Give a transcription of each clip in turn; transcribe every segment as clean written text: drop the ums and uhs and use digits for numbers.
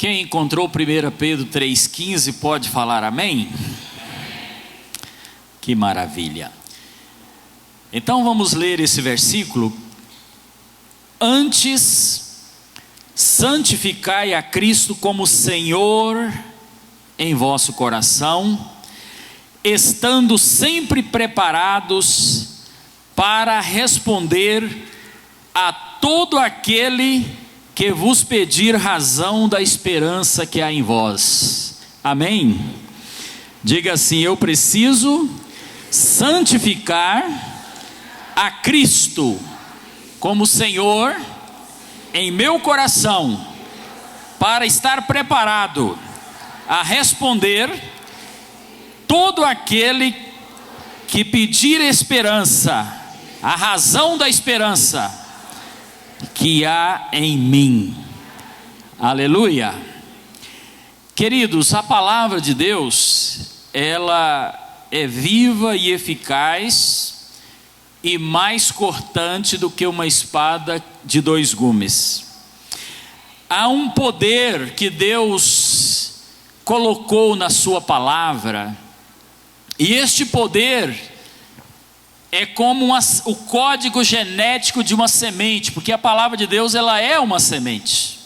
Quem encontrou 1 Pedro 3,15 pode falar amém? Que maravilha. Então vamos ler esse versículo. Antes, santificai a Cristo como Senhor em vosso coração, estando sempre preparados para responder a todo aquele que vos pedir razão da esperança que há em vós. Amém? Diga assim: eu preciso santificar a Cristo como Senhor em meu coração, para estar preparado a responder todo aquele que pedir esperança, a razão da esperança que há em mim. Aleluia. Queridos, a palavra de Deus, ela é viva e eficaz e mais cortante do que uma espada de 2 gumes. Há um poder que Deus colocou na sua palavra, e este poder é como o código genético de uma semente, porque a palavra de Deus, ela é uma semente,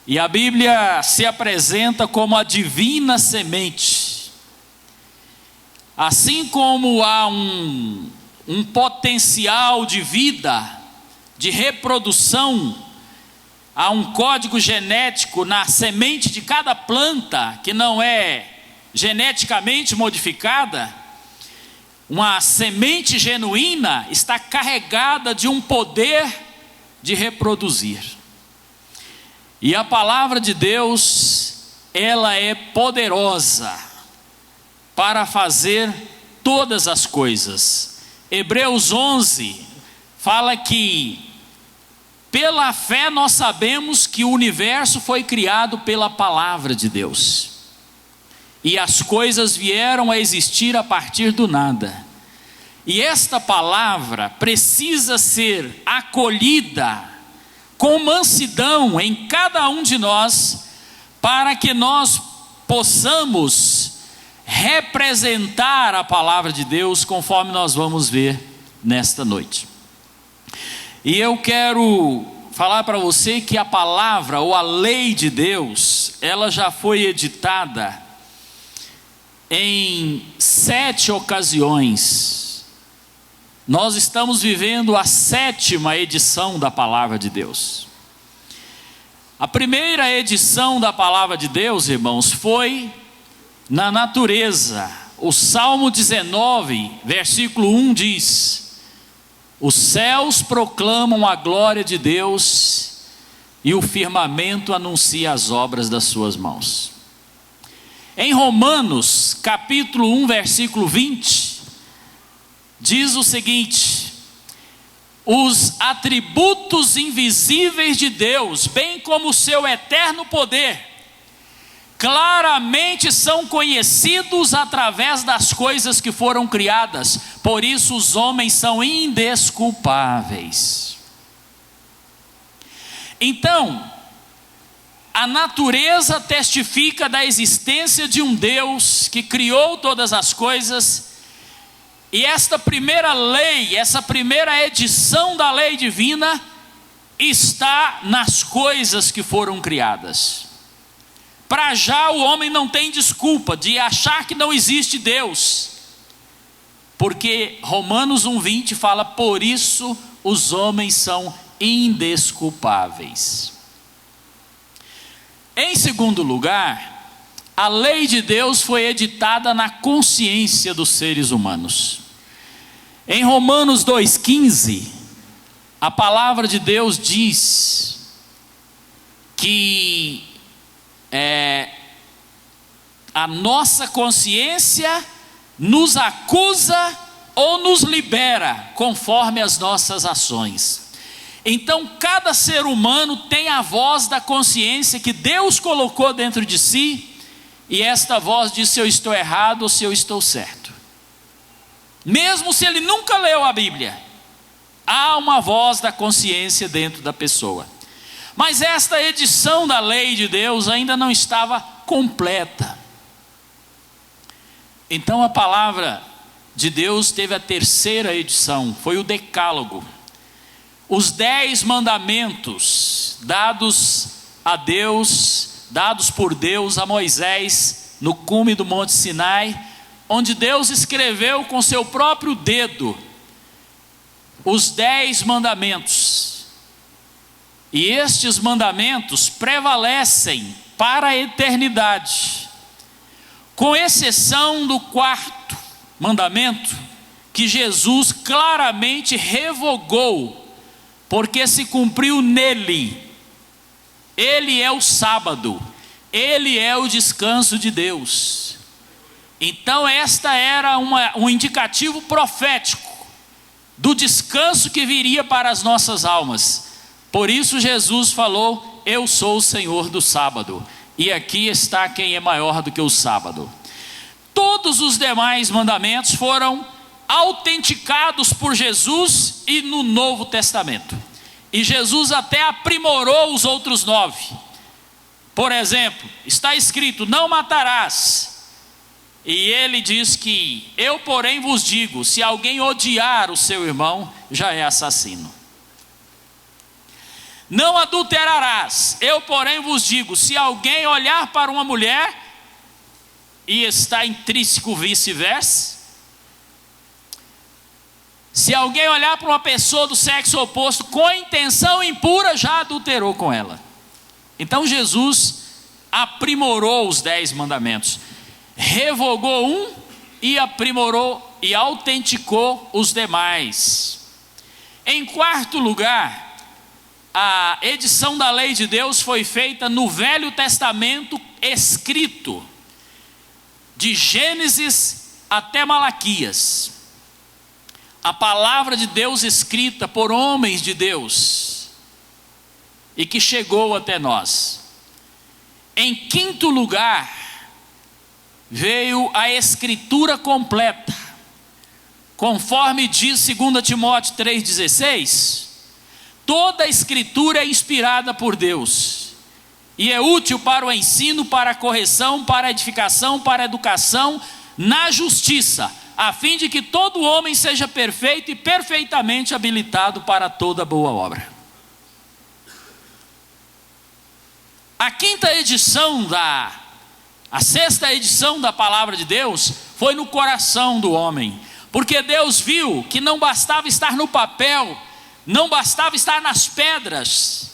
e a Bíblia se apresenta como a divina semente. Assim como há um potencial de vida, de reprodução, há um código genético na semente de cada planta que não é geneticamente modificada. Uma semente genuína está carregada de um poder de reproduzir. E a palavra de Deus, ela é poderosa para fazer todas as coisas. Hebreus 11 fala que pela fé nós sabemos que o universo foi criado pela palavra de Deus, e as coisas vieram a existir a partir do nada. E esta palavra precisa ser acolhida com mansidão em cada um de nós, para que nós possamos representar a palavra de Deus, conforme nós vamos ver nesta noite. E eu quero falar para você que a palavra ou a lei de Deus, ela já foi editada em 7 ocasiões. Nós estamos vivendo a 7ª edição da palavra de Deus. A primeira edição da palavra de Deus, irmãos, foi na natureza. O Salmo 19, versículo 1 diz: os céus proclamam a glória de Deus, e o firmamento anuncia as obras das suas mãos. Em Romanos, capítulo 1, versículo 20, diz o seguinte: os atributos invisíveis de Deus, bem como o seu eterno poder, claramente são conhecidos através das coisas que foram criadas, por isso os homens são indesculpáveis. Então, a natureza testifica da existência de um Deus que criou todas as coisas, e esta primeira lei, essa primeira edição da lei divina, está nas coisas que foram criadas. Para já o homem não tem desculpa de achar que não existe Deus, porque Romanos 1,20 fala: por isso os homens são indesculpáveis. Em segundo lugar, a lei de Deus foi editada na consciência dos seres humanos. Em Romanos 2,15, a palavra de Deus diz que a nossa consciência nos acusa ou nos libera conforme as nossas ações. Então cada ser humano tem a voz da consciência que Deus colocou dentro de si, e esta voz diz se eu estou errado ou se eu estou certo. Mesmo se ele nunca leu a Bíblia, há uma voz da consciência dentro da pessoa. Mas esta edição da lei de Deus ainda não estava completa. Então a palavra de Deus teve a terceira edição, foi o Decálogo. Os 10 mandamentos dados a Deus, dados por Deus a Moisés no cume do Monte Sinai, onde Deus escreveu com seu próprio dedo os 10 mandamentos. E estes mandamentos prevalecem para a eternidade, com exceção do 4º mandamento, que Jesus claramente revogou, porque se cumpriu nele. Ele é o sábado, ele é o descanso de Deus. Então esta era um indicativo profético do descanso que viria para as nossas almas. Por isso Jesus falou: eu sou o Senhor do sábado, e aqui está quem é maior do que o sábado. Todos os demais mandamentos foram autenticados por Jesus e no Novo Testamento. E Jesus até aprimorou os outros 9. Por exemplo, está escrito: não matarás. E ele diz que: eu porém vos digo, se alguém odiar o seu irmão, já é assassino. Não adulterarás. Eu porém vos digo, se alguém olhar para uma mulher e está intrínseco vice-versa, se alguém olhar para uma pessoa do sexo oposto com intenção impura, já adulterou com ela. Então Jesus aprimorou os 10 mandamentos, revogou um e aprimorou e autenticou os demais. Em 4º lugar, a edição da lei de Deus foi feita no Velho Testamento escrito, de Gênesis até Malaquias. A palavra de Deus escrita por homens de Deus, e que chegou até nós. Em 5º lugar, veio a escritura completa, conforme diz 2 Timóteo 3,16, toda a escritura é inspirada por Deus, e é útil para o ensino, para a correção, para a edificação, para a educação, na justiça, a fim de que todo homem seja perfeito e perfeitamente habilitado para toda boa obra. A 5ª edição a 6ª edição da palavra de Deus foi no coração do homem, porque Deus viu que não bastava estar no papel, não bastava estar nas pedras,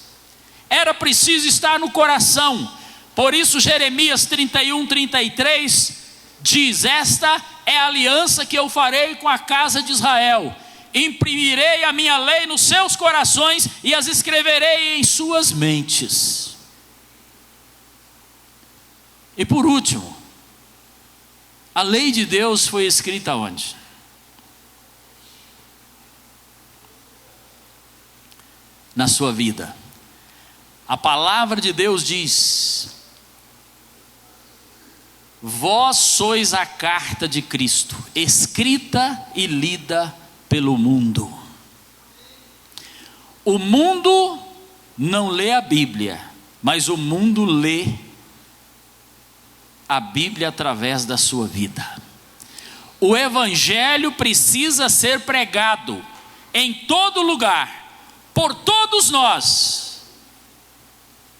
era preciso estar no coração. Por isso Jeremias 31:33 diz: esta é a aliança que eu farei com a casa de Israel, imprimirei a minha lei nos seus corações e as escreverei em suas mentes. E por último, a lei de Deus foi escrita onde? Na sua vida. A palavra de Deus diz: vós sois a carta de Cristo, escrita e lida pelo mundo. O mundo não lê a Bíblia, mas o mundo lê a Bíblia através da sua vida. O Evangelho precisa ser pregado em todo lugar, por todos nós,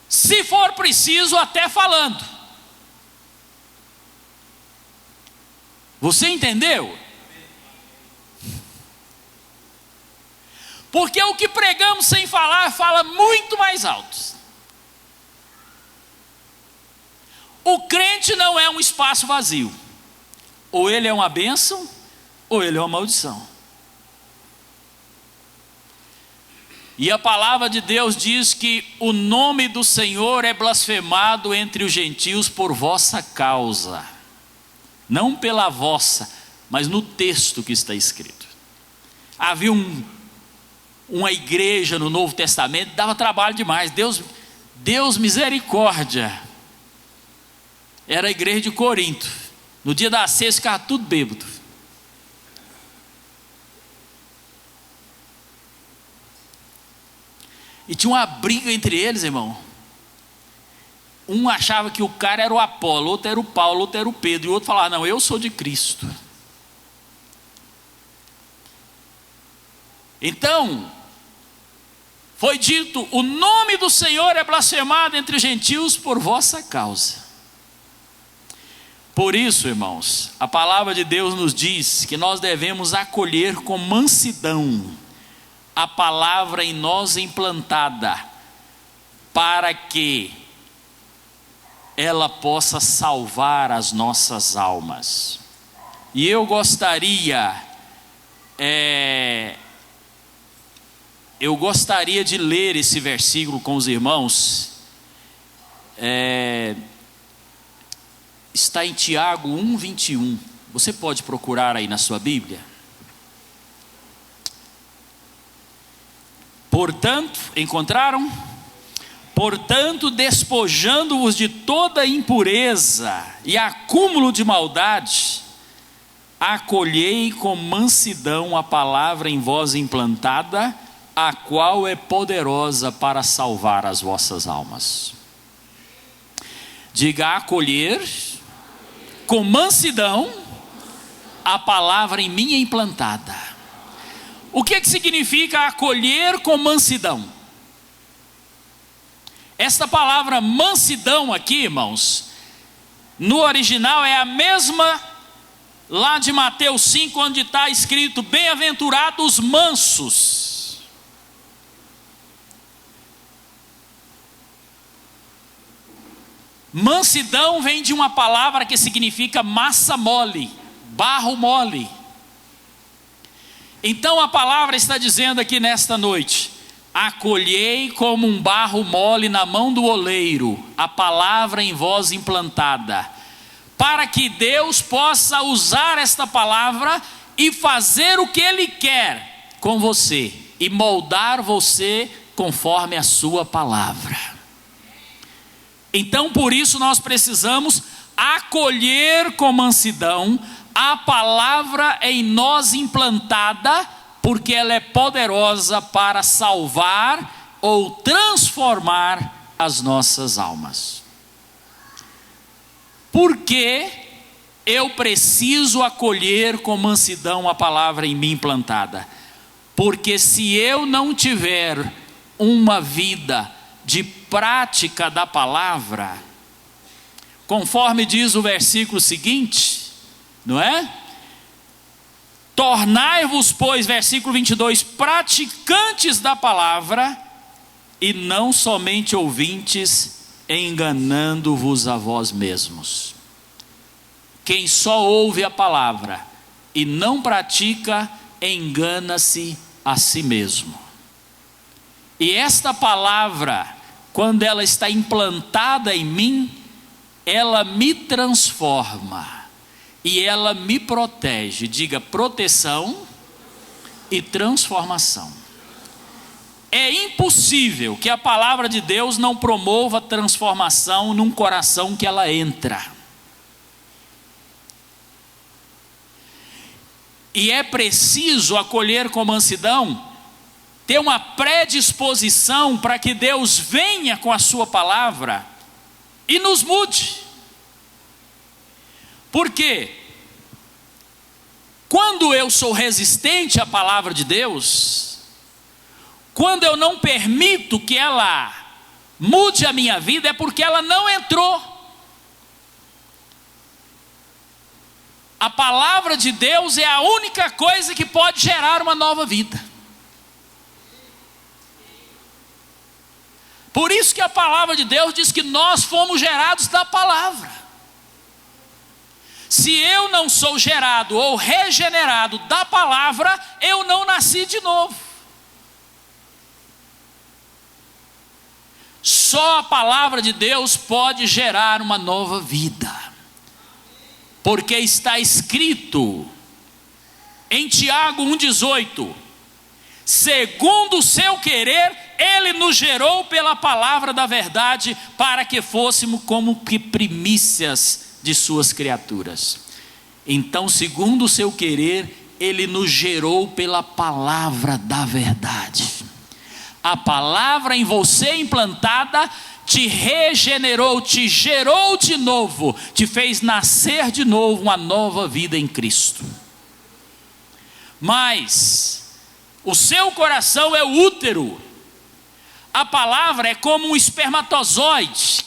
se for preciso até falando. Você entendeu? Porque o que pregamos sem falar, fala muito mais alto. O crente não é um espaço vazio. Ou ele é uma bênção, ou ele é uma maldição. E a palavra de Deus diz que o nome do Senhor é blasfemado entre os gentios por vossa causa. Não pela vossa, mas no texto que está escrito. Havia uma igreja no Novo Testamento, dava trabalho demais. Deus misericórdia. Era a igreja de Corinto. No dia da ceia ficava tudo bêbado. E tinha uma briga entre eles, irmão. Um achava que o cara era o Apolo, outro era o Paulo, outro era o Pedro, e o outro falava: não, eu sou de Cristo. Então, foi dito: o nome do Senhor é blasfemado entre os gentios por vossa causa. Por isso, irmãos, a palavra de Deus nos diz que nós devemos acolher com mansidão a palavra em nós implantada, para que ela possa salvar as nossas almas. E eu gostaria de ler esse versículo com os irmãos. Está em Tiago 1:21. Você pode procurar aí na sua Bíblia. Portanto, encontraram? Portanto, despojando-vos de toda impureza e acúmulo de maldade, acolhei com mansidão a palavra em vós implantada, a qual é poderosa para salvar as vossas almas. Diga: acolher com mansidão a palavra em mim implantada. O que significa acolher com mansidão? Esta palavra mansidão aqui, irmãos, no original é a mesma lá de Mateus 5, onde está escrito: bem-aventurados os mansos. Mansidão vem de uma palavra que significa massa mole, barro mole. Então a palavra está dizendo aqui nesta noite: acolhei como um barro mole na mão do oleiro a palavra em vós implantada, para que Deus possa usar esta palavra e fazer o que Ele quer com você, e moldar você conforme a sua palavra. Então por isso nós precisamos acolher com mansidão a palavra em nós implantada, porque ela é poderosa para salvar ou transformar as nossas almas. Por que eu preciso acolher com mansidão a palavra em mim implantada? Porque se eu não tiver uma vida de prática da palavra, conforme diz o versículo seguinte, não é? Tornai-vos, pois, versículo 22, praticantes da palavra, e não somente ouvintes, enganando-vos a vós mesmos. Quem só ouve a palavra e não pratica, engana-se a si mesmo. E esta palavra, quando ela está implantada em mim, ela me transforma e ela me protege. Diga: proteção e transformação. É impossível que a palavra de Deus não promova transformação num coração que ela entra. E é preciso acolher com mansidão, ter uma predisposição para que Deus venha com a sua palavra e nos mude. Por quê? Quando eu sou resistente à palavra de Deus, quando eu não permito que ela mude a minha vida, é porque ela não entrou. A palavra de Deus é a única coisa que pode gerar uma nova vida. Por isso que a palavra de Deus diz que nós fomos gerados da palavra. Se eu não sou gerado ou regenerado da palavra, eu não nasci de novo. Só a palavra de Deus pode gerar uma nova vida. Porque está escrito em Tiago 1,18: segundo o seu querer, Ele nos gerou pela palavra da verdade, para que fôssemos como que primícias de suas criaturas. Então, segundo o seu querer, Ele nos gerou pela palavra da verdade. A palavra em você implantada te regenerou, te gerou de novo, te fez nascer de novo uma nova vida em Cristo. Mas o seu coração é o útero. A palavra é como um espermatozoide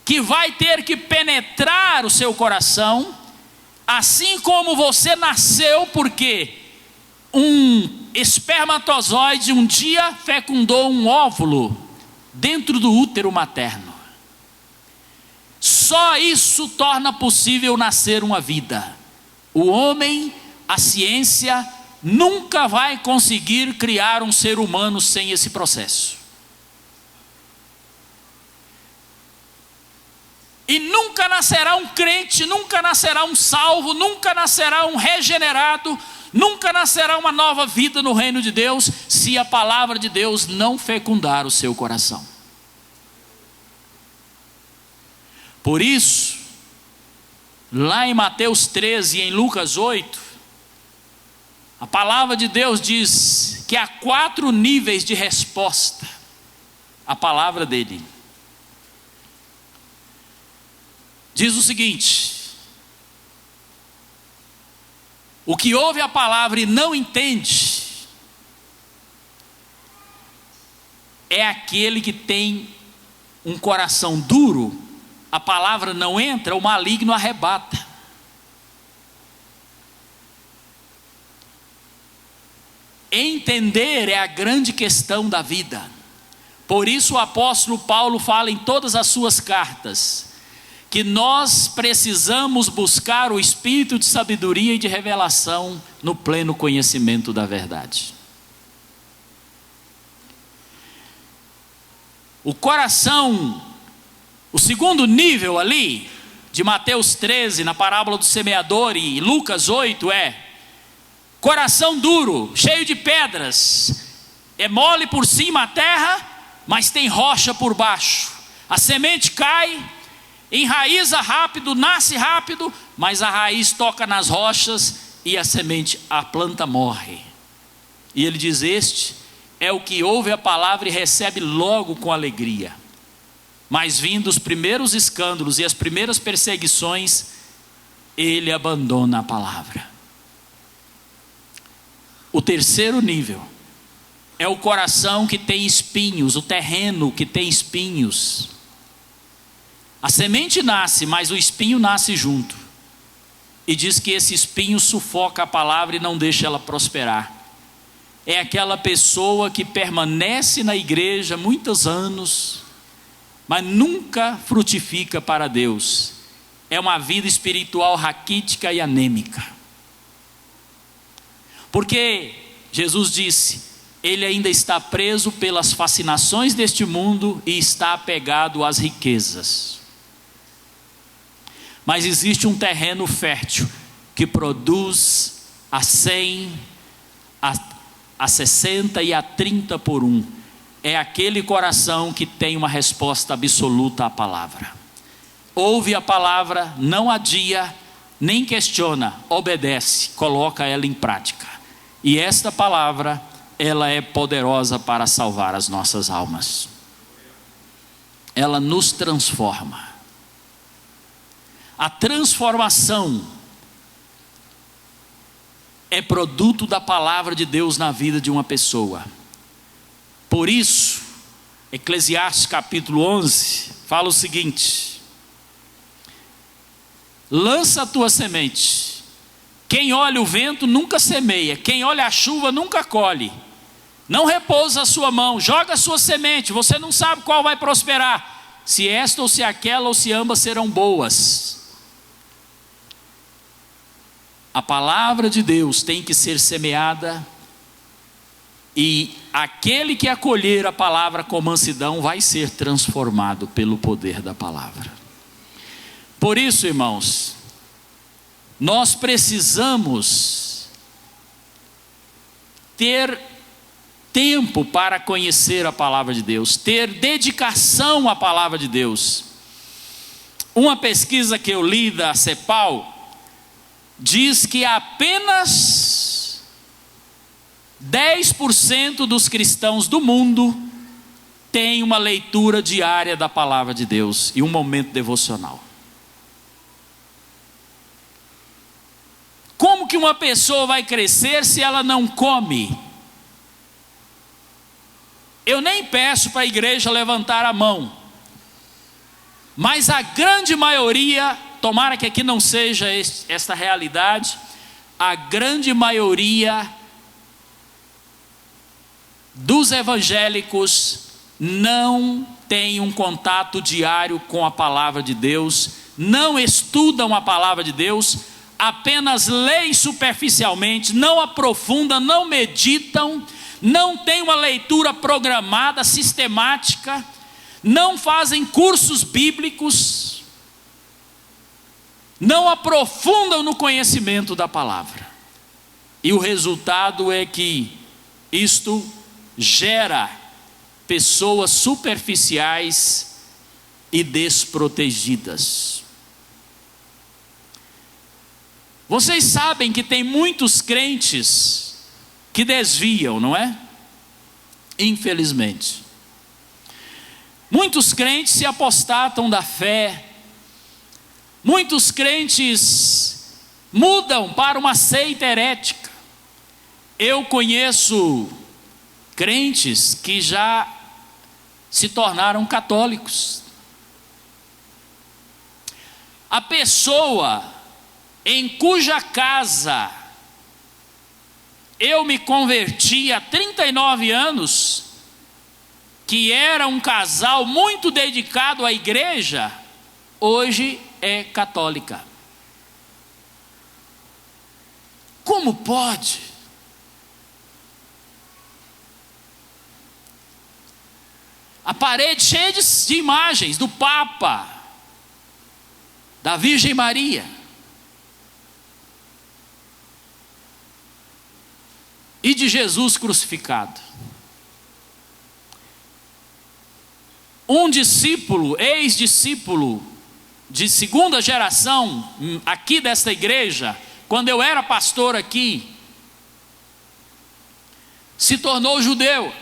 que vai ter que penetrar o seu coração, assim como você nasceu, porque um espermatozoide um dia fecundou um óvulo dentro do útero materno. Só isso torna possível nascer uma vida. O homem, a ciência, nunca vai conseguir criar um ser humano sem esse processo. E nunca nascerá um crente, nunca nascerá um salvo, nunca nascerá um regenerado, nunca nascerá uma nova vida no reino de Deus, se a palavra de Deus não fecundar o seu coração. Por isso, lá em Mateus 13 e em Lucas 8, a palavra de Deus diz que há 4 níveis de resposta à palavra dele. Diz o seguinte: o que ouve a palavra e não entende é aquele que tem um coração duro. A palavra não entra, o maligno arrebata. Entender é a grande questão da vida. Por isso o apóstolo Paulo fala em todas as suas cartas que nós precisamos buscar o espírito de sabedoria e de revelação no pleno conhecimento da verdade. O coração, o segundo nível ali, de Mateus 13, na parábola do semeador, e Lucas 8, é coração duro, cheio de pedras, é mole por cima a terra, mas tem rocha por baixo. A semente cai, enraiza rápido, nasce rápido, mas a raiz toca nas rochas e a semente, a planta morre. E ele diz: este é o que ouve a palavra e recebe logo com alegria, mas vindo os primeiros escândalos e as primeiras perseguições, ele abandona a palavra. O terceiro nível é o coração que tem espinhos, o terreno que tem espinhos. A semente nasce, mas o espinho nasce junto. E diz que esse espinho sufoca a palavra e não deixa ela prosperar. É aquela pessoa que permanece na igreja muitos anos, mas nunca frutifica para Deus. É uma vida espiritual raquítica e anêmica. Porque Jesus disse, ele ainda está preso pelas fascinações deste mundo e está apegado às riquezas. Mas existe um terreno fértil que produz a 100, a 60 e a 30 por 1. É aquele coração que tem uma resposta absoluta à palavra. Ouve a palavra, não adia, nem questiona, obedece, coloca ela em prática. E esta palavra, ela é poderosa para salvar as nossas almas. Ela nos transforma. A transformação é produto da palavra de Deus na vida de uma pessoa. Por isso, Eclesiastes capítulo 11 fala o seguinte: lança a tua semente. Quem olha o vento nunca semeia, quem olha a chuva nunca colhe. Não repousa a sua mão, joga a sua semente. Você não sabe qual vai prosperar, se esta ou se aquela ou se ambas serão boas. A palavra de Deus tem que ser semeada, e aquele que acolher a palavra com mansidão vai ser transformado pelo poder da palavra. Por isso, irmãos, nós precisamos ter tempo para conhecer a palavra de Deus, ter dedicação à palavra de Deus. Uma pesquisa que eu li da CEPAL diz que apenas 10% dos cristãos do mundo tem uma leitura diária da palavra de Deus e um momento devocional. Como que uma pessoa vai crescer se ela não come? Eu nem peço para a igreja levantar a mão, mas a grande maioria, tomara que aqui não seja esta realidade, a grande maioria dos evangélicos não tem um contato diário com a palavra de Deus, não estudam a palavra de Deus, apenas leem superficialmente, não aprofundam, não meditam, não tem uma leitura programada, sistemática, não fazem cursos bíblicos, não aprofundam no conhecimento da palavra. E o resultado é que isto gera pessoas superficiais e desprotegidas. Vocês sabem que tem muitos crentes que desviam, não é? Infelizmente. Muitos crentes se apostatam da fé. Muitos crentes mudam para uma seita herética. Eu conheço crentes que já se tornaram católicos. A pessoa em cuja casa eu me converti há 39 anos, que era um casal muito dedicado à igreja, hoje é católica. Como pode? A parede cheia de imagens do Papa, da Virgem Maria. E de Jesus crucificado. Um discípulo, ex-discípulo de segunda geração aqui desta igreja, quando eu era pastor aqui, se tornou judeu.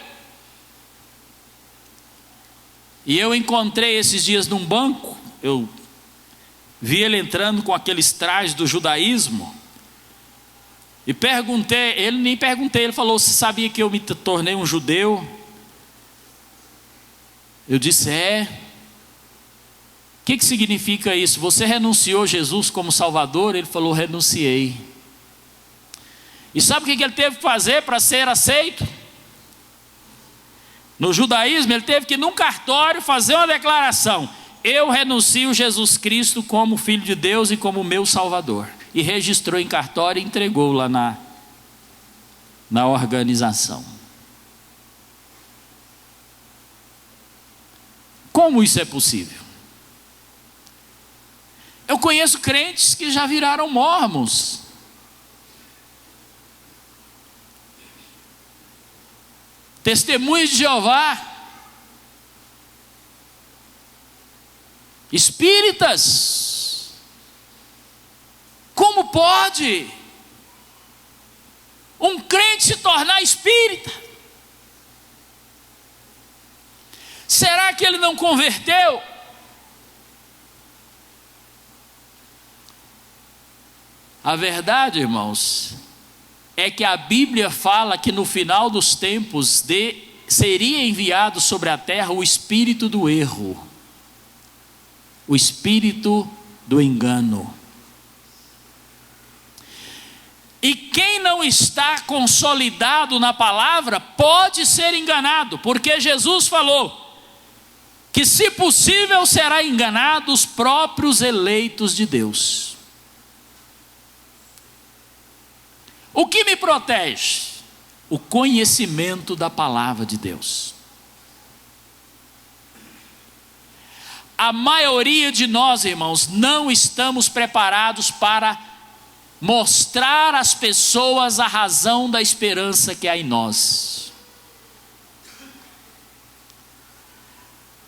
E eu encontrei esses dias num banco, eu vi ele entrando com aqueles trajes do judaísmo, e perguntei, ele falou: você sabia que eu me tornei um judeu? Eu disse: é. O que significa isso? Você renunciou Jesus como Salvador? Ele falou: renunciei. E sabe o que ele teve que fazer para ser aceito? No judaísmo ele teve que ir num cartório fazer uma declaração: eu renuncio Jesus Cristo como Filho de Deus e como meu Salvador. E registrou em cartório e entregou lá na organização. Como isso é possível? Eu conheço crentes que já viraram mórmons. Testemunhas de Jeová. Espíritas. Como pode um crente se tornar espírita? Será que ele não converteu? A verdade, irmãos, é que a Bíblia fala que no final dos tempos seria enviado sobre a terra o espírito do erro, o espírito do engano. E quem não está consolidado na palavra pode ser enganado, porque Jesus falou que, se possível, será enganado os próprios eleitos de Deus. O que me protege? O conhecimento da palavra de Deus. A maioria de nós, irmãos, não estamos preparados para mostrar às pessoas a razão da esperança que há em nós.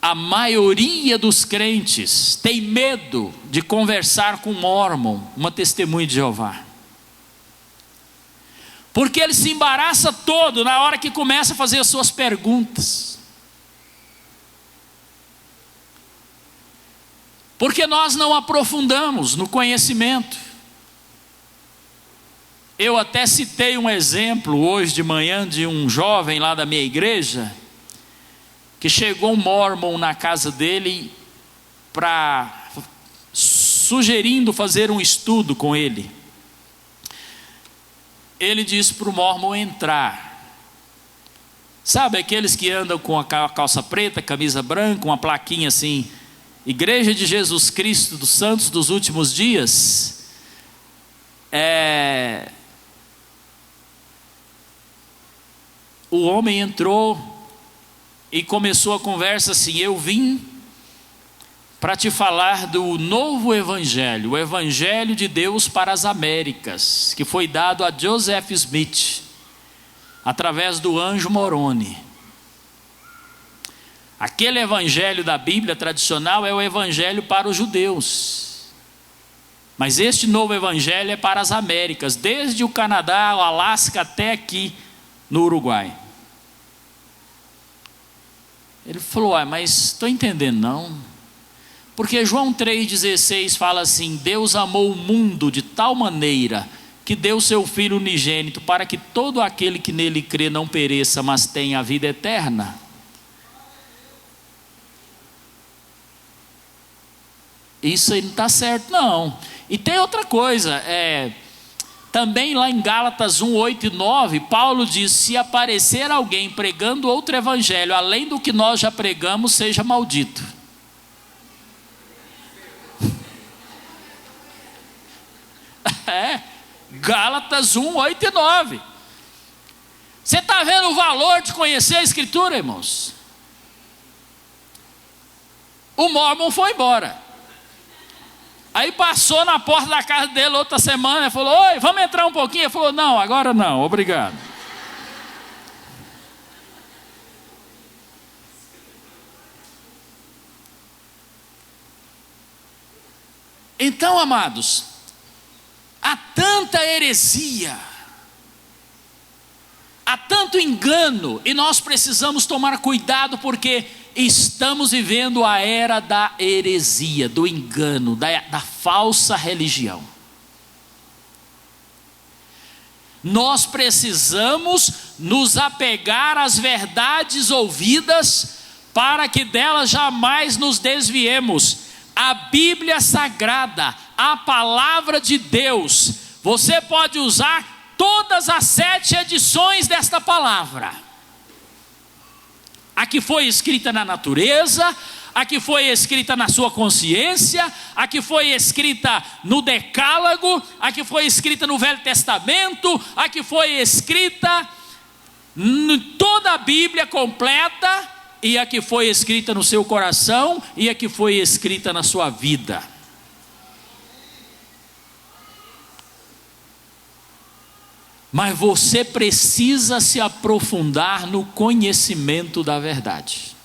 A maioria dos crentes tem medo de conversar com um mórmon, uma testemunha de Jeová. porque ele se embaraça todo na hora que começa a fazer as suas perguntas. Porque nós não aprofundamos no conhecimento. Eu até citei um exemplo hoje de manhã de um jovem lá da minha igreja, que chegou um mormon na casa dele sugerindo fazer um estudo com ele. Ele disse para o mormon entrar. Sabe aqueles que andam com a calça preta, camisa branca, uma plaquinha assim, Igreja de Jesus Cristo dos Santos dos Últimos Dias? O homem entrou e começou a conversa assim: eu vim para te falar do novo evangelho, o evangelho de Deus para as Américas, que foi dado a Joseph Smith, através do anjo Moroni. Aquele evangelho da Bíblia tradicional é o evangelho para os judeus, mas este novo evangelho é para as Américas, desde o Canadá, o Alasca até aqui no Uruguai. Ele falou: mas estou entendendo não, porque João 3,16 fala assim: Deus amou o mundo de tal maneira que deu seu Filho unigênito, para que todo aquele que nele crê não pereça, mas tenha a vida eterna. Isso aí não está certo não. E tem outra coisa, também lá em Gálatas 1, 8 e 9, Paulo diz: se aparecer alguém pregando outro evangelho além do que nós já pregamos, seja maldito. Gálatas 1, 8 e 9. Você está vendo o valor de conhecer a Escritura, irmãos? O mormon foi embora. Aí passou na porta da casa dele outra semana e falou: oi, vamos entrar um pouquinho? Ele falou: não, agora não, obrigado. Então, amados, há tanta heresia, há tanto engano, e nós precisamos tomar cuidado, porque estamos vivendo a era da heresia, do engano, da falsa religião. Nós precisamos nos apegar às verdades ouvidas, para que delas jamais nos desviemos. A Bíblia Sagrada, a palavra de Deus, você pode usar todas as 7 edições desta palavra. A que foi escrita na natureza, a que foi escrita na sua consciência, a que foi escrita no Decálogo, a que foi escrita no Velho Testamento, a que foi escrita em toda a Bíblia completa, e a que foi escrita no seu coração, e a que foi escrita na sua vida. Mas você precisa se aprofundar no conhecimento da verdade.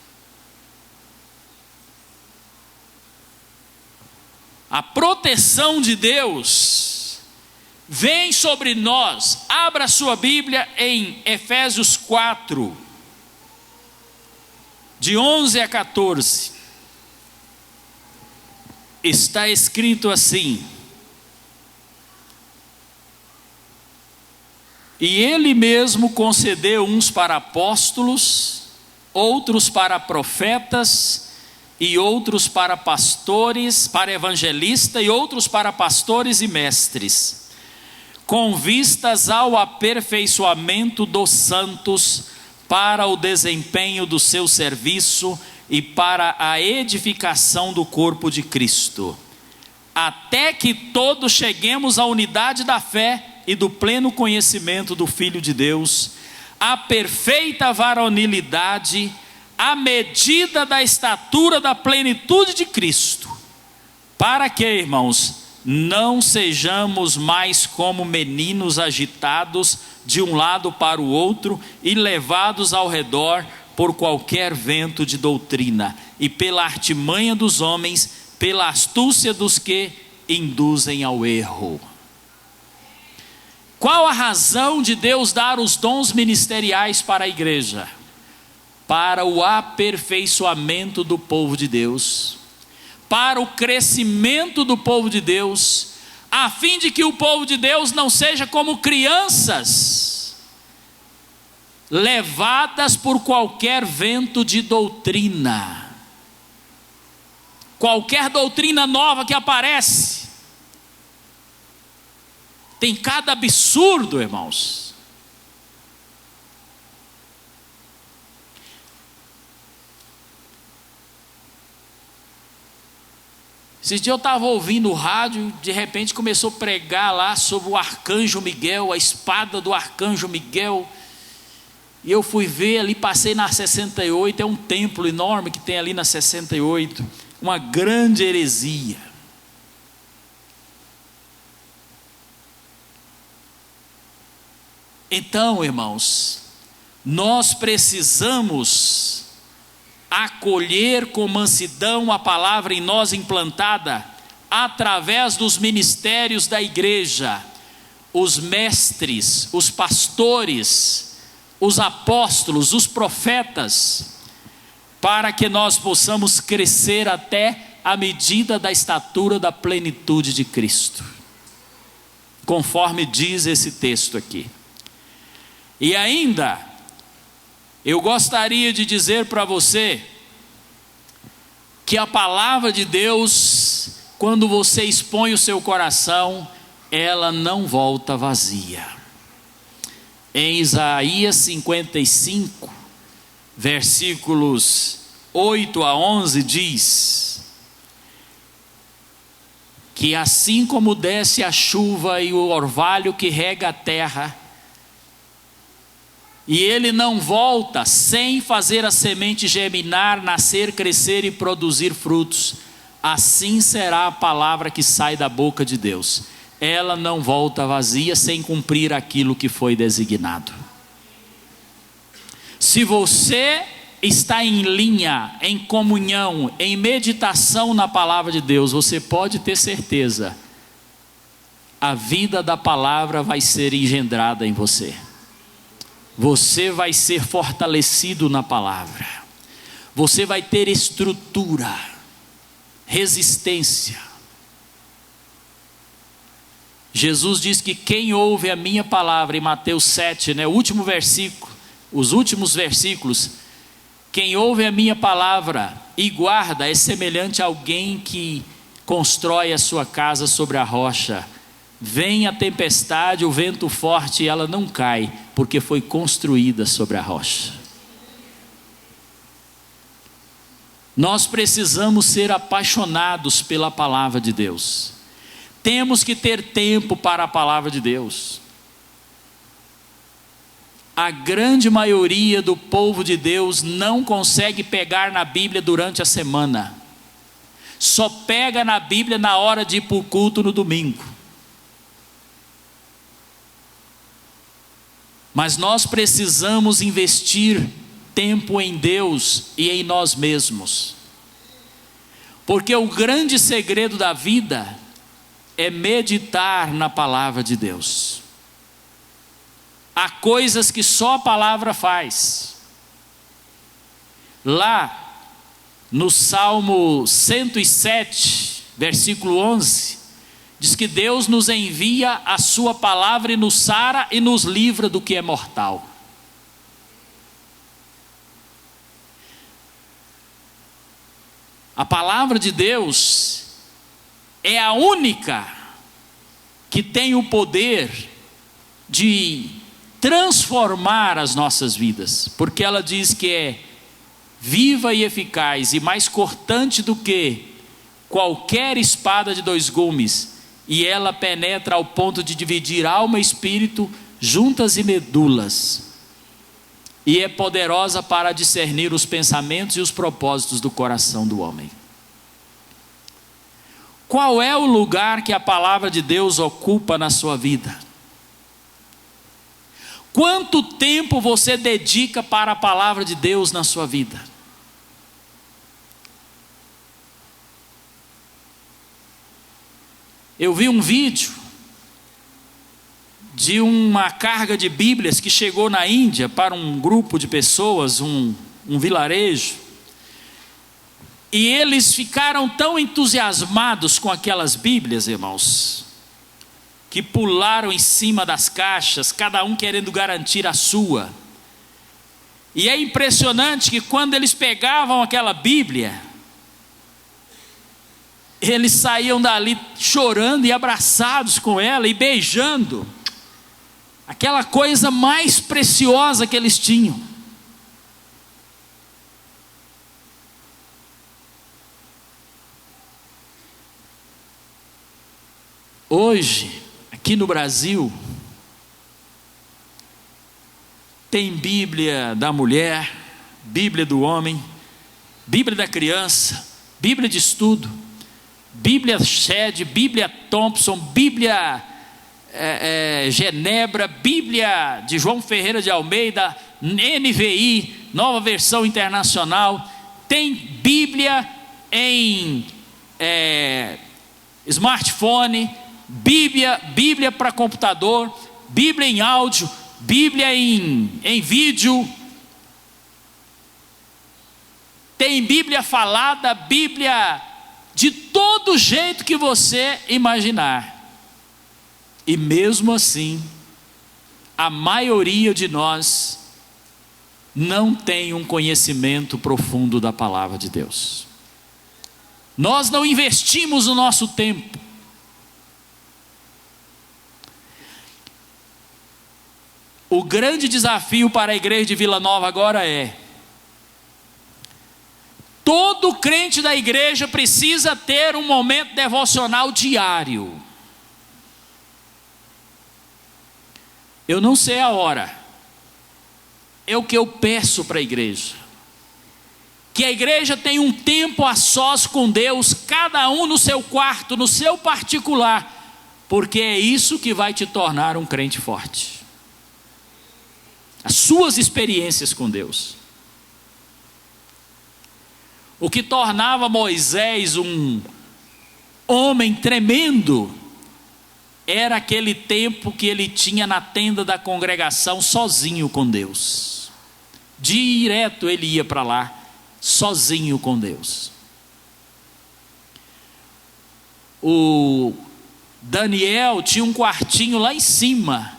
A proteção de Deus vem sobre nós. Abra sua Bíblia em Efésios 4, de 11 a 14. Está escrito assim: e ele mesmo concedeu uns para apóstolos, outros para profetas, e outros para pastores, para evangelistas, e outros para pastores e mestres, com vistas ao aperfeiçoamento dos santos, para o desempenho do seu serviço e para a edificação do corpo de Cristo, até que todos cheguemos à unidade da fé e do pleno conhecimento do Filho de Deus, a perfeita varonilidade, à medida da estatura da plenitude de Cristo, para que, irmãos, não sejamos mais como meninos agitados de um lado para o outro e levados ao redor por qualquer vento de doutrina e pela artimanha dos homens, pela astúcia dos que induzem ao erro. Qual a razão de Deus dar os dons ministeriais para a igreja? Para o aperfeiçoamento do povo de Deus, para o crescimento do povo de Deus, a fim de que o povo de Deus não seja como crianças, levadas por qualquer vento de doutrina, qualquer doutrina nova que aparece. Tem cada absurdo, irmãos. Esses dias eu estava ouvindo o rádio, de repente começou a pregar lá sobre o arcanjo Miguel, a espada do arcanjo Miguel. E eu fui ver ali, passei na 68, é um templo enorme que tem ali na 68, uma grande heresia. Então, irmãos, nós precisamos acolher com mansidão a palavra em nós implantada, através dos ministérios da igreja, os mestres, os pastores, os apóstolos, os profetas, para que nós possamos crescer até a medida da estatura da plenitude de Cristo, conforme diz esse texto aqui. E ainda, eu gostaria de dizer para você, que a palavra de Deus, quando você expõe o seu coração, ela não volta vazia. Em Isaías 55, versículos 8 a 11 diz, que assim como desce a chuva e o orvalho que rega a terra, e ele não volta sem fazer a semente germinar, nascer, crescer e produzir frutos, assim será a palavra que sai da boca de Deus. Ela não volta vazia sem cumprir aquilo que foi designado. Se você está em linha, em comunhão, em meditação na palavra de Deus, você pode ter certeza, a vida da palavra vai ser engendrada em você. Você vai ser fortalecido na palavra, você vai ter estrutura, resistência. Jesus diz que quem ouve a minha palavra, em Mateus 7, o último versículo, os últimos versículos, quem ouve a minha palavra e guarda é semelhante a alguém que constrói a sua casa sobre a rocha. Vem a tempestade, o vento forte, e ela não cai, porque foi construída sobre a rocha. Nós precisamos ser apaixonados pela palavra de Deus. Temos que ter tempo para a palavra de Deus. A grande maioria do povo de Deus não consegue pegar na Bíblia durante a semana. Só pega na Bíblia na hora de ir para o culto no domingo. Mas nós precisamos investir tempo em Deus e em nós mesmos. Porque o grande segredo da vida é meditar na palavra de Deus. Há coisas que só a palavra faz. Lá no Salmo 107, versículo 11, diz que Deus nos envia a sua palavra e nos sara e nos livra do que é mortal. A palavra de Deus é a única que tem o poder de transformar as nossas vidas, porque ela diz que é viva e eficaz e mais cortante do que qualquer espada de dois gumes, e ela penetra ao ponto de dividir alma e espírito, juntas e medulas, e é poderosa para discernir os pensamentos e os propósitos do coração do homem. Qual é o lugar que a palavra de Deus ocupa na sua vida? Quanto tempo você dedica para a palavra de Deus na sua vida? Eu vi um vídeo de uma carga de Bíblias que chegou na Índia para um grupo de pessoas, um vilarejo. E eles ficaram tão entusiasmados com aquelas Bíblias, irmãos, que pularam em cima das caixas, cada um querendo garantir a sua. E é impressionante que quando eles pegavam aquela Bíblia, eles saíam dali chorando e abraçados com ela e beijando aquela coisa mais preciosa que eles tinham. Hoje, aqui no Brasil, tem Bíblia da mulher, Bíblia do homem, Bíblia da criança, Bíblia de estudo, Bíblia Shed, Bíblia Thompson, Bíblia Genebra, Bíblia de João Ferreira de Almeida, NVI, Nova Versão Internacional. Tem Bíblia em smartphone, Bíblia para computador, Bíblia em áudio, Bíblia em vídeo. Tem Bíblia falada, Bíblia de todo jeito que você imaginar. E mesmo assim, a maioria de nós não tem um conhecimento profundo da palavra de Deus. Nós não investimos o nosso tempo. O grande desafio para a igreja de Vila Nova agora é: todo crente da igreja precisa ter um momento devocional diário. Eu não sei a hora, é o que eu peço para a igreja, que a igreja tenha um tempo a sós com Deus, cada um no seu quarto, no seu particular, porque é isso que vai te tornar um crente forte. As suas experiências com Deus. O que tornava Moisés um homem tremendo era aquele tempo que ele tinha na tenda da congregação sozinho com Deus. Direto ele ia para lá, sozinho com Deus. O Daniel tinha um quartinho lá em cima,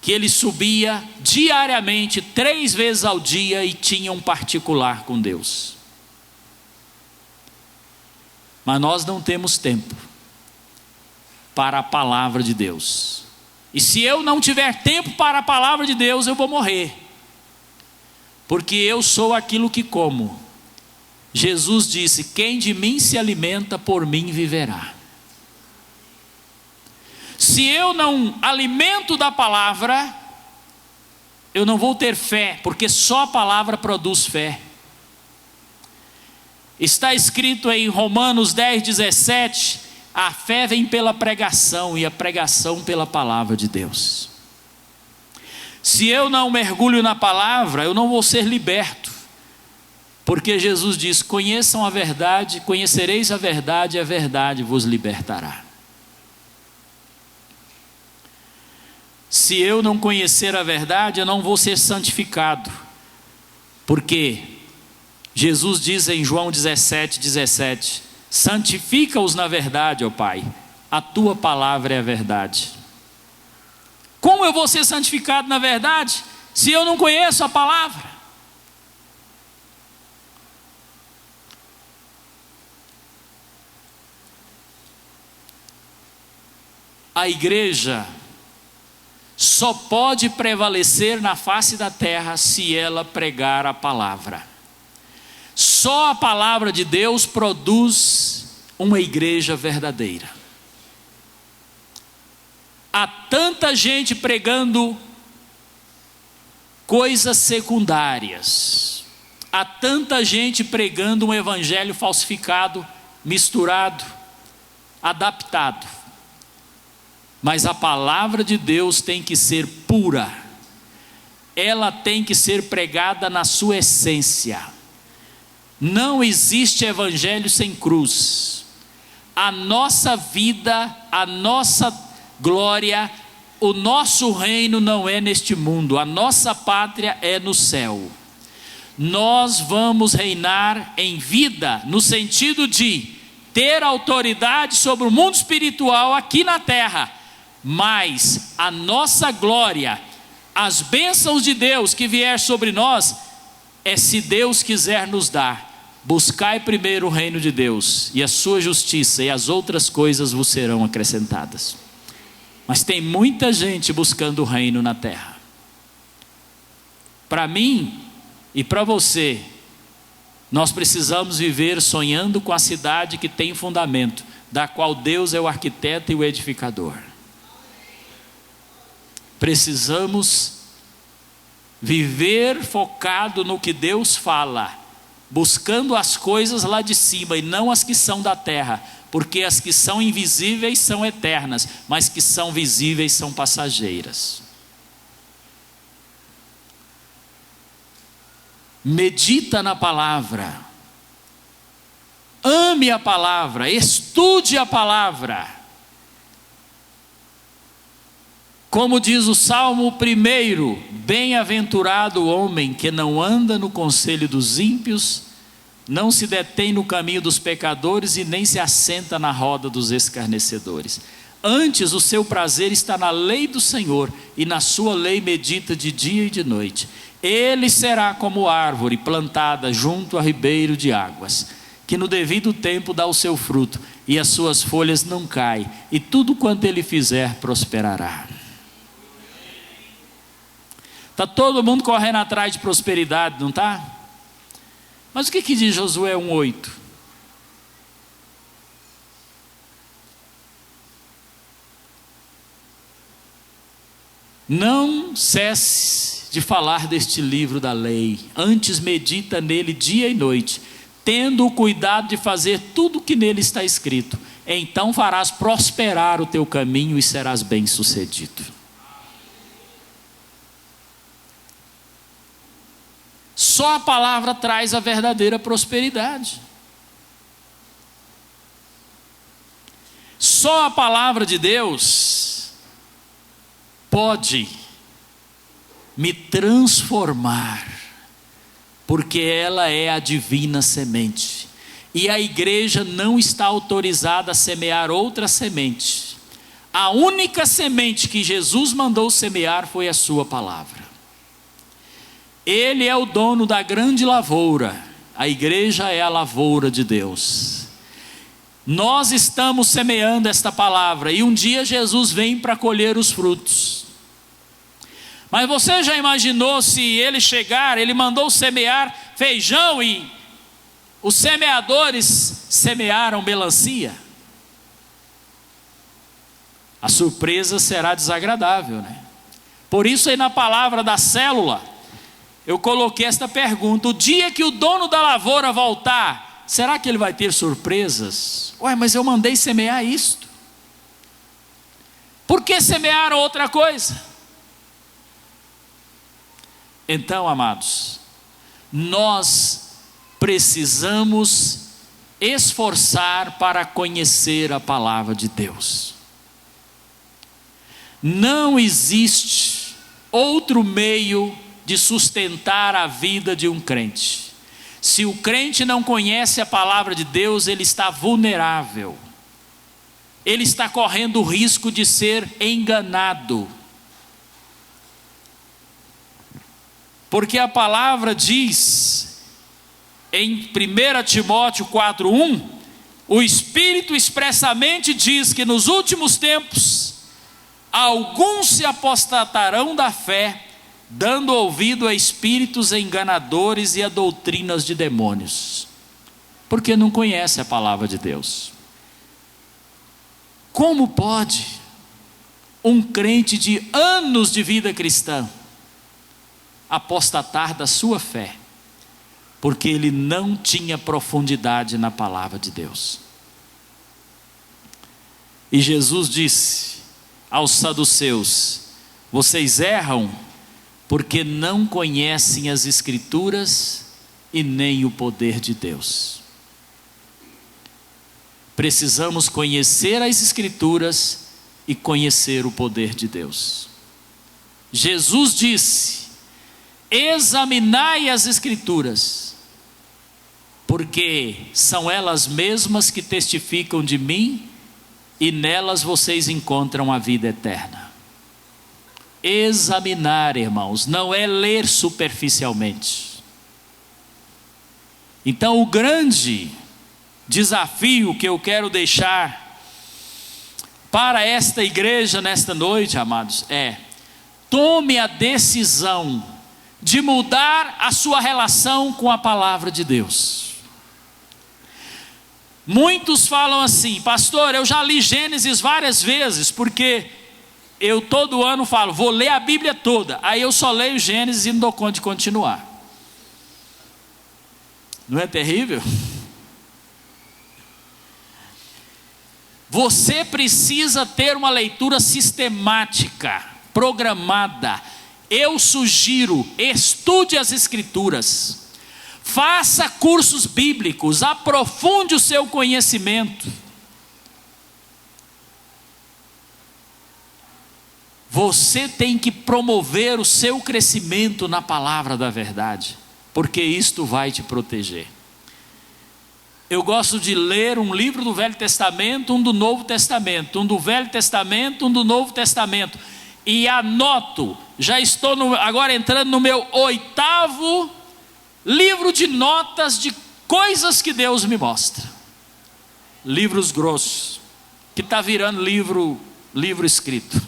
que ele subia diariamente, 3 vezes ao dia, e tinha um particular com Deus. Mas nós não temos tempo para a palavra de Deus. E se eu não tiver tempo para a palavra de Deus, eu vou morrer. Porque eu sou aquilo que como. Jesus disse: quem de mim se alimenta, por mim viverá. Se eu não alimento da palavra, eu não vou ter fé, porque só a palavra produz fé. Está escrito em Romanos 10:17, a fé vem pela pregação e a pregação pela palavra de Deus. Se eu não mergulho na palavra, eu não vou ser liberto, porque Jesus diz: conheçam a verdade, conhecereis a verdade vos libertará. Se eu não conhecer a verdade, eu não vou ser santificado, porque Jesus diz em João 17:17, santifica-os na verdade, ó Pai, a tua palavra é a verdade. Como eu vou ser santificado na verdade, se eu não conheço a palavra? A igreja só pode prevalecer na face da terra se ela pregar a palavra. Só a palavra de Deus produz uma igreja verdadeira. Há tanta gente pregando coisas secundárias. Há tanta gente pregando um evangelho falsificado, misturado, adaptado. Mas a palavra de Deus tem que ser pura. Ela tem que ser pregada na sua essência. Não existe evangelho sem cruz. A nossa vida, a nossa glória o nosso reino não é neste mundo, a nossa pátria é no céu. Nós vamos reinar em vida, no sentido de ter autoridade sobre o mundo espiritual aqui na terra, mas a nossa glória, as bênçãos de Deus que vier sobre nós, é se Deus quiser nos dar. Buscai primeiro o reino de Deus e a sua justiça, e as outras coisas vos serão acrescentadas. Mas tem muita gente buscando o reino na terra. Para mim e para você, nós precisamos viver sonhando com a cidade que tem fundamento, da qual Deus é o arquiteto e o edificador. Precisamos viver focado no que Deus fala, buscando as coisas lá de cima e não as que são da terra, porque as que são invisíveis são eternas, mas que são visíveis são passageiras. Medita na palavra, ame a palavra, estude a palavra. Como diz o Salmo 1, bem-aventurado o homem que não anda no conselho dos ímpios, não se detém no caminho dos pecadores e nem se assenta na roda dos escarnecedores. Antes o seu prazer está na lei do Senhor, e na sua lei medita de dia e de noite. Ele será como árvore plantada junto a ribeiro de águas, que no devido tempo dá o seu fruto, e as suas folhas não caem, e tudo quanto ele fizer prosperará. Está todo mundo correndo atrás de prosperidade, não está? Mas o que diz Josué 1:8? Não cesse de falar deste livro da lei, antes medita nele dia e noite, tendo o cuidado de fazer tudo o que nele está escrito. Então farás prosperar o teu caminho e serás bem-sucedido. Só a palavra traz a verdadeira prosperidade. Só a palavra de Deus pode me transformar, porque ela é a divina semente. E a igreja não está autorizada a semear outra semente. A única semente que Jesus mandou semear foi a sua palavra. Ele é o dono da grande lavoura, a igreja é a lavoura de Deus. Nós estamos semeando esta palavra, e um dia Jesus vem para colher os frutos. Mas você já imaginou se ele chegar, ele mandou semear feijão e os semeadores semearam melancia? A surpresa será desagradável, né? Por isso aí na palavra da célula, eu coloquei esta pergunta: o dia que o dono da lavoura voltar, será que ele vai ter surpresas? Ué, mas eu mandei semear isto. Por que semearam outra coisa? Então, amados, nós precisamos esforçar para conhecer a palavra de Deus. Não existe outro meio de sustentar a vida de um crente. Se o crente não conhece a palavra de Deus, ele está vulnerável. Ele está correndo o risco de ser enganado. Porque a palavra diz, em 1 Timóteo 4:1, o Espírito expressamente diz que nos últimos tempos, alguns se apostatarão da fé, dando ouvido a espíritos enganadores e a doutrinas de demônios, porque não conhece a palavra de Deus. Como pode um crente de anos de vida cristã apostatar da sua fé? Porque ele não tinha profundidade na palavra de Deus. E Jesus disse aos saduceus: vocês erram porque não conhecem as Escrituras e nem o poder de Deus. Precisamos conhecer as Escrituras e conhecer o poder de Deus. Jesus disse: examinai as Escrituras, porque são elas mesmas que testificam de mim, e nelas vocês encontram a vida eterna. Examinar, irmãos, não é ler superficialmente. Então, o grande desafio que eu quero deixar para esta igreja nesta noite, amados, é: tome a decisão de mudar a sua relação com a palavra de Deus. Muitos falam assim: pastor, eu já li Gênesis várias vezes, porque eu todo ano falo, vou ler a Bíblia toda, aí eu só leio Gênesis e não dou conta de continuar. Não é terrível? Você precisa ter uma leitura sistemática, programada. Eu sugiro, estude as Escrituras, faça cursos bíblicos, aprofunde o seu conhecimento. Você tem que promover o seu crescimento na palavra da verdade, porque isto vai te proteger. Eu gosto de ler um livro do Velho Testamento, um do Novo Testamento, um do Velho Testamento, um do Novo Testamento, e anoto. Já estou agora entrando no meu 8º livro de notas de coisas que Deus me mostra. Livros grossos, que está virando livro escrito.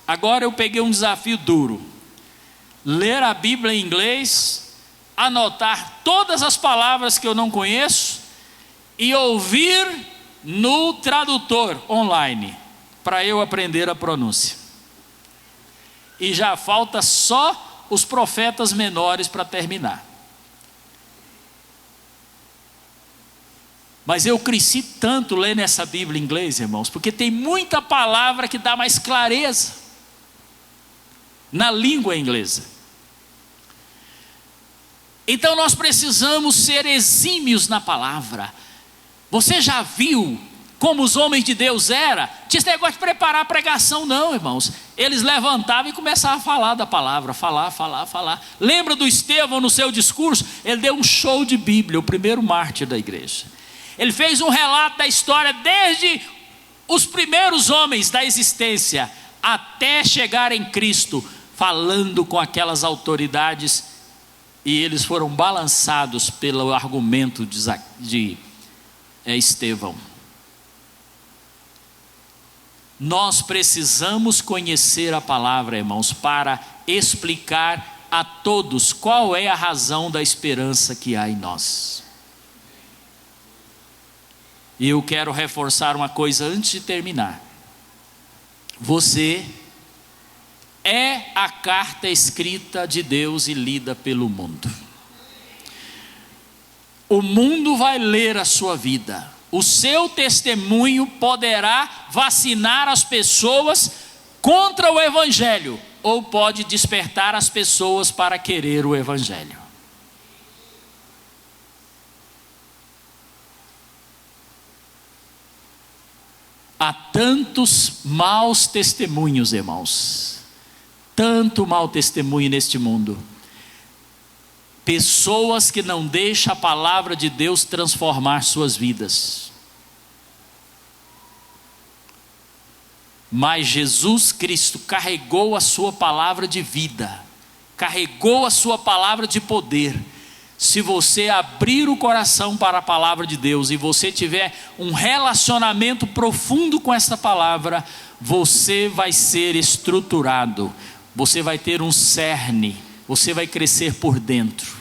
Agora eu peguei um desafio duro: ler a Bíblia em inglês, anotar todas as palavras que eu não conheço e ouvir no tradutor online, para eu aprender a pronúncia. E já falta só os profetas menores para terminar. Mas eu cresci tanto lendo essa Bíblia em inglês, irmãos, porque tem muita palavra que dá mais clareza na língua inglesa. Então nós precisamos ser exímios na palavra. Você já viu como os homens de Deus eram? Tinha esse negócio de preparar a pregação não, irmãos. Eles levantavam e começavam a falar da palavra, falar. Lembra do Estevão no seu discurso? Ele deu um show de Bíblia, o primeiro mártir da igreja. Ele fez um relato da história desde os primeiros homens da existência até chegar em Cristo, falando com aquelas autoridades, e eles foram balançados pelo argumento de Estevão. Nós precisamos conhecer a palavra, irmãos, para explicar a todos qual é a razão da esperança que há em nós. E eu quero reforçar uma coisa antes de terminar. Você é a carta escrita de Deus e lida pelo mundo. O mundo vai ler a sua vida. O seu testemunho poderá vacinar as pessoas contra o Evangelho, ou pode despertar as pessoas para querer o Evangelho. Há tantos maus testemunhos, irmãos. Tanto mau testemunho neste mundo. Pessoas que não deixam a palavra de Deus transformar suas vidas. Mas Jesus Cristo carregou a sua palavra de vida, carregou a sua palavra de poder. Se você abrir o coração para a palavra de Deus e você tiver um relacionamento profundo com essa palavra, você vai ser estruturado, você vai ter um cerne, você vai crescer por dentro,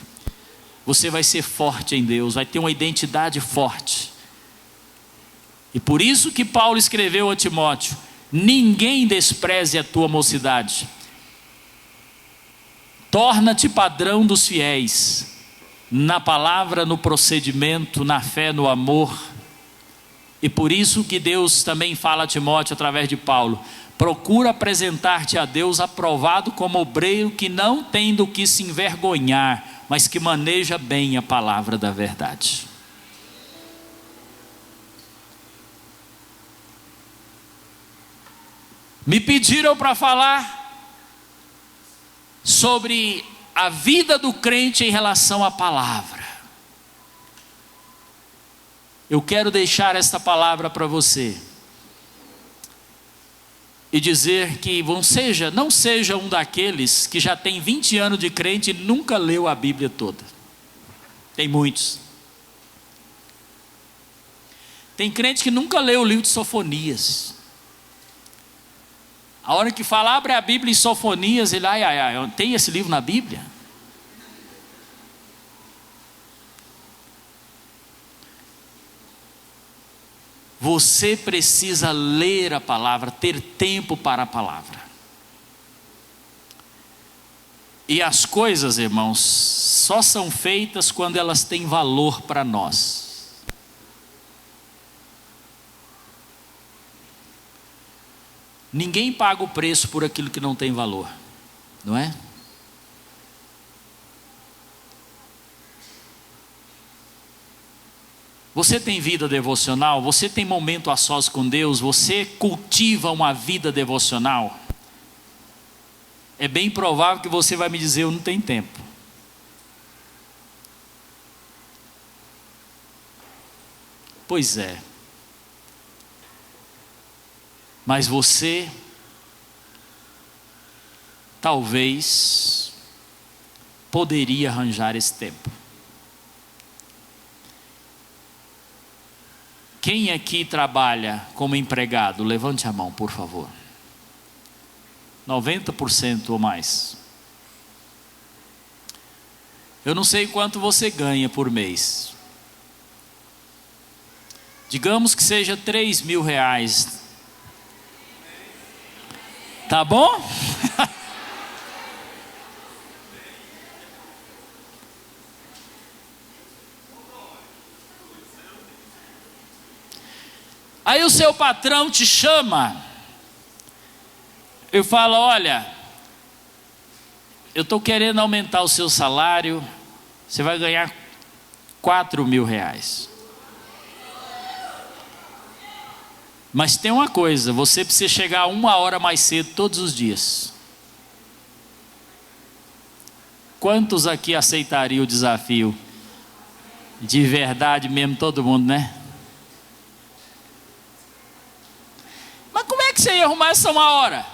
você vai ser forte em Deus, vai ter uma identidade forte. E por isso que Paulo escreveu a Timóteo: ninguém despreze a tua mocidade, torna-te padrão dos fiéis, na palavra, no procedimento, na fé, no amor. E por isso que Deus também fala a Timóteo através de Paulo: procura apresentar-te a Deus aprovado como obreiro que não tem do que se envergonhar, mas que maneja bem a palavra da verdade. Me pediram para falar sobre a vida do crente em relação à palavra. Eu quero deixar esta palavra para você e dizer que não seja um daqueles que já tem 20 anos de crente e nunca leu a Bíblia toda. Tem muitos. Tem crente que nunca leu o livro de Sofonias. A hora que fala, abre a Bíblia em Sofonias, ele, tem esse livro na Bíblia? Você precisa ler a palavra, ter tempo para a palavra. E as coisas, irmãos, só são feitas quando elas têm valor para nós. Ninguém paga o preço por aquilo que não tem valor, não é? Você tem vida devocional? Você tem momento a sós com Deus? Você cultiva uma vida devocional? É bem provável que você vai me dizer, eu não tenho tempo. Pois é. Mas você, talvez, poderia arranjar esse tempo. Quem aqui trabalha como empregado? Levante a mão, por favor. 90% ou mais. Eu não sei quanto você ganha por mês. Digamos que seja 3 mil reais. Tá bom? Aí o seu patrão te chama. Eu falo, olha, eu estou querendo aumentar o seu salário. Você vai ganhar 4 mil reais. Mas tem uma coisa, você precisa chegar 1 hora mais cedo todos os dias. Quantos aqui aceitariam o desafio? De verdade mesmo, todo mundo, né? Mas como é que você ia arrumar essa 1 hora?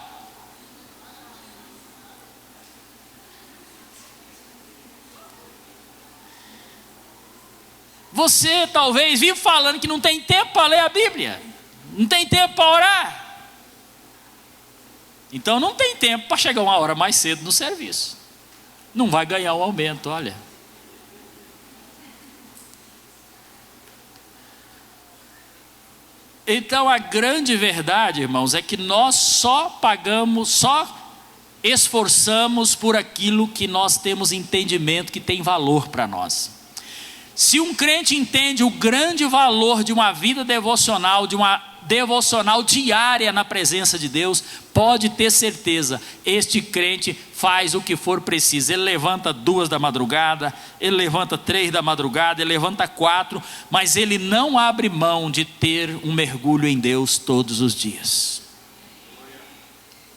Você talvez vive falando que não tem tempo para ler a Bíblia. Não tem tempo para orar. Então não tem tempo para chegar 1 hora mais cedo no serviço. Não vai ganhar um aumento, olha. Então a grande verdade, irmãos, é que nós só esforçamos por aquilo que nós temos entendimento que tem valor para nós. Se um crente entende o grande valor de uma vida devocional, de uma devocional diária na presença de Deus, pode ter certeza, este crente faz o que for preciso. Ele levanta 2 da madrugada, ele levanta 3 da madrugada, ele levanta 4, mas ele não abre mão de ter um mergulho em Deus todos os dias.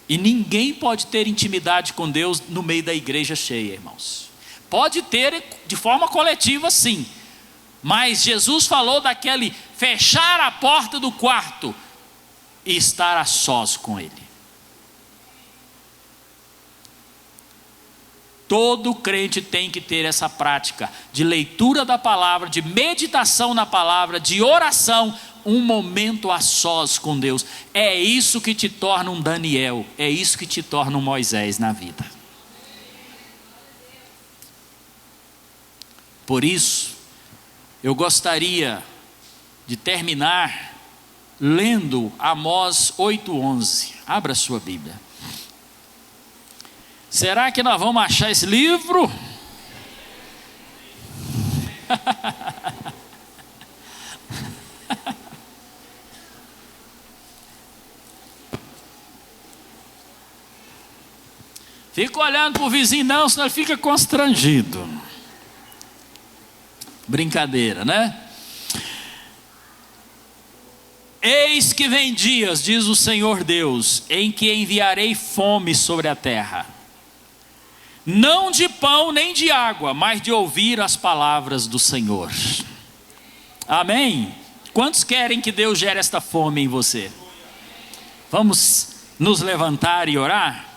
E ninguém pode ter intimidade com Deus no meio da igreja cheia, irmãos. Pode ter de forma coletiva, sim. Mas Jesus falou daquele fechar a porta do quarto e estar a sós com Ele. Todo crente tem que ter essa prática de leitura da palavra, de meditação na palavra, de oração, um momento a sós com Deus. É isso que te torna um Daniel, é isso que te torna um Moisés na vida. Por isso, eu gostaria de terminar lendo Amós 8:11. Abra a sua Bíblia. Será que nós vamos achar esse livro? Fica olhando para o vizinho não, senão ele fica constrangido. Brincadeira, né? Eis que vem dias, diz o Senhor Deus, em que enviarei fome sobre a terra, não de pão nem de água, mas de ouvir as palavras do Senhor. Amém? Quantos querem que Deus gere esta fome em você? Vamos nos levantar e orar?